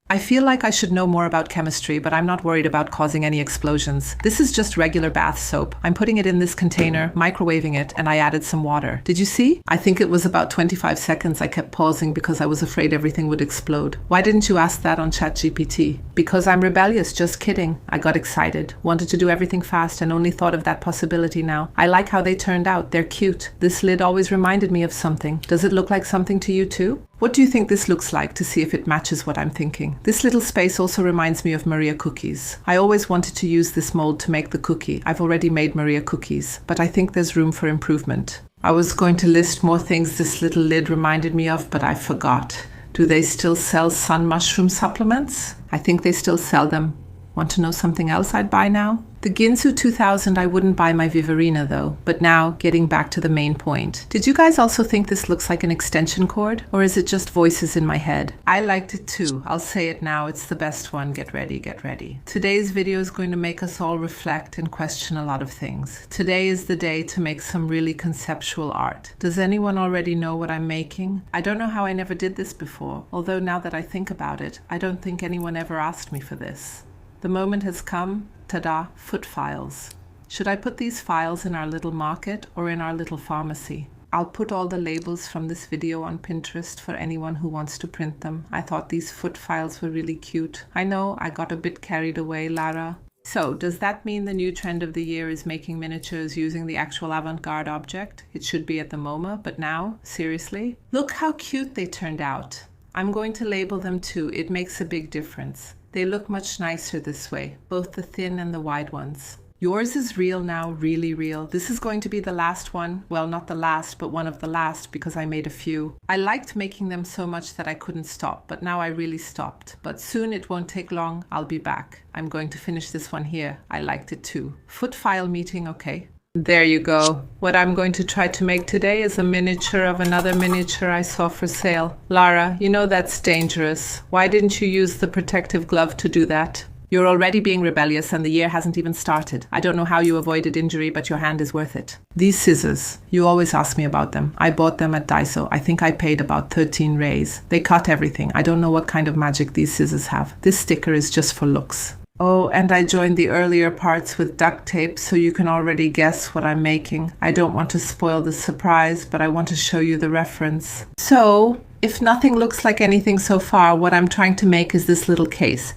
I feel like I should know more about chemistry, but I'm not worried about causing any explosions. This is just regular bath soap. I'm putting it in this container, microwaving it, and I added some water. Did you see? I think it was about 25 seconds. I kept pausing because I was afraid everything would explode. Why didn't you ask that on ChatGPT? Because I'm rebellious, just kidding. I got excited, wanted to do everything fast, and only thought of that possibility now. I like how they turned out. They're cute. This lid always reminded me of something. Does it look like something to you too? What do you think this looks like, to see if it matches what I'm thinking? This little space also reminds me of Maria cookies. I always wanted to use this mold to make the cookie. I've already made Maria cookies, but I think there's room for improvement. I was going to list more things this little lid reminded me of, but I forgot. Do they still sell sun mushroom supplements? I think they still sell them. Want to know something else I'd buy now? The Ginsu 2000, I wouldn't buy my Viverina though. But now, getting back to the main point. Did you guys also think this looks like an extension cord? Or is it just voices in my head? I liked it too. I'll say it now, it's the best one. Get ready, get ready. Today's video is going to make us all reflect and question a lot of things. Today is the day to make some really conceptual art. Does anyone already know what I'm making? I don't know how I never did this before, although now that I think about it, I don't think anyone ever asked me for this. The moment has come. Ta-da, foot files. Should I put these files in our little market or in our little pharmacy? I'll put all the labels from this video on Pinterest for anyone who wants to print them. I thought these foot files were really cute. I know I got a bit carried away, Lara. So, does that mean the new trend of the year is making miniatures using the actual avant-garde object? It should be at the MoMA, but now? Seriously? Look how cute they turned out. I'm going to label them too. It makes a big difference. They look much nicer this way, both the thin and the wide ones. Yours is real now, really real. This is going to be the last one. Well, not the last, but one of the last, because I made a few. I liked making them so much that I couldn't stop, but now I really stopped. But soon, it won't take long, I'll be back. I'm going to finish this one here. I liked it too. Foot file meeting, okay. There you go. What I'm going to try to make today is a miniature of another miniature I saw for sale. Lara, you know that's dangerous. Why didn't you use the protective glove to do that? You're already being rebellious and the year hasn't even started. I don't know how you avoided injury, but your hand is worth it. These scissors, you always ask me about them. I bought them at Daiso. I think I paid about 13 rays. They cut everything. I don't know what kind of magic these scissors have. This sticker is just for looks. Oh, and I joined the earlier parts with duct tape, so you can already guess what I'm making. I don't want to spoil the surprise, but I want to show you the reference. So, if nothing looks like anything so far, what I'm trying to make is this little case.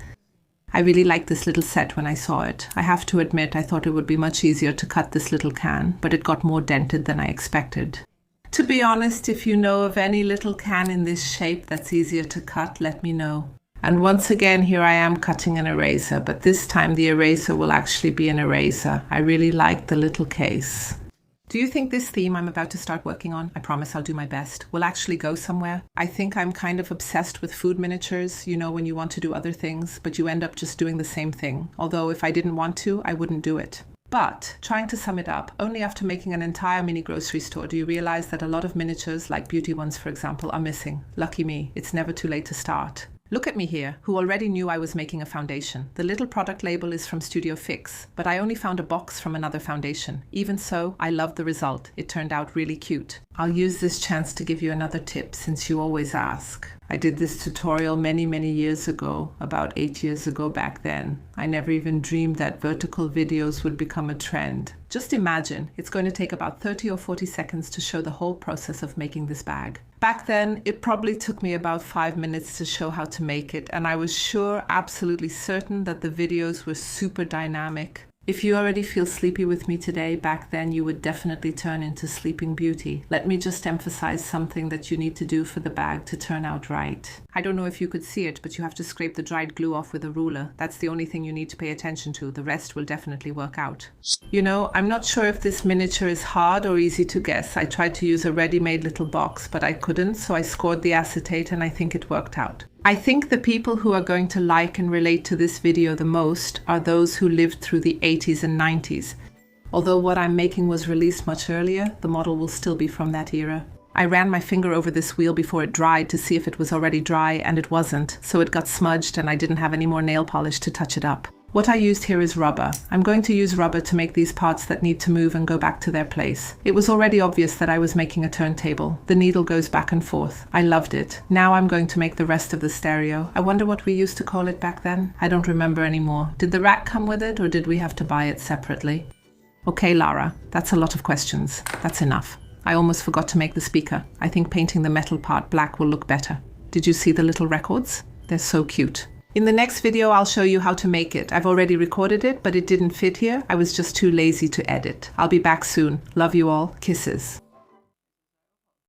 I really liked this little set when I saw it. I have to admit, I thought it would be much easier to cut this little can, but it got more dented than I expected. To be honest, if you know of any little can in this shape that's easier to cut, let me know. And once again, here I am cutting an eraser, but this time the eraser will actually be an eraser. I really like the little case. Do you think this theme I'm about to start working on, I promise I'll do my best, will actually go somewhere? I think I'm kind of obsessed with food miniatures, you know, when you want to do other things, but you end up just doing the same thing. Although if I didn't want to, I wouldn't do it. But, trying to sum it up, only after making an entire mini grocery store do you realize that a lot of miniatures, like beauty ones for example, are missing. Lucky me, it's never too late to start. Look at me here, who already knew I was making a foundation. The little product label is from Studio Fix, but I only found a box from another foundation. Even so, I love the result. It turned out really cute. I'll use this chance to give you another tip since you always ask. I did this tutorial many years ago, about 8 years ago back then. I never even dreamed that vertical videos would become a trend. Just imagine, it's going to take about 30 or 40 seconds to show the whole process of making this bag. Back then, it probably took me about 5 minutes to show how to make it, and I was sure, absolutely certain, that the videos were super dynamic. If you already feel sleepy with me today, back then you would definitely turn into Sleeping Beauty. Let me just emphasize something that you need to do for the bag to turn out right. I don't know if you could see it, but you have to scrape the dried glue off with a ruler. That's the only thing you need to pay attention to. The rest will definitely work out. You know, I'm not sure if this miniature is hard or easy to guess. I tried to use a ready-made little box, but I couldn't, so I scored the acetate and I think it worked out. I think the people who are going to like and relate to this video the most are those who lived through the 80s and 90s. Although what I'm making was released much earlier, the model will still be from that era. I ran my finger over this wheel before it dried to see if it was already dry, and it wasn't, so it got smudged and I didn't have any more nail polish to touch it up. What I used here is rubber. I'm going to use rubber to make these parts that need to move and go back to their place. It was already obvious that I was making a turntable. The needle goes back and forth. I loved it. Now I'm going to make the rest of the stereo. I wonder what we used to call it back then. I don't remember anymore. Did the rack come with it, or did we have to buy it separately? Okay, Lara, that's a lot of questions. That's enough. I almost forgot to make the speaker. I think painting the metal part black will look better. Did you see the little records? They're so cute. In the next video, I'll show you how to make it. I've already recorded it, but it didn't fit here. I was just too lazy to edit. I'll be back soon. Love you all. Kisses.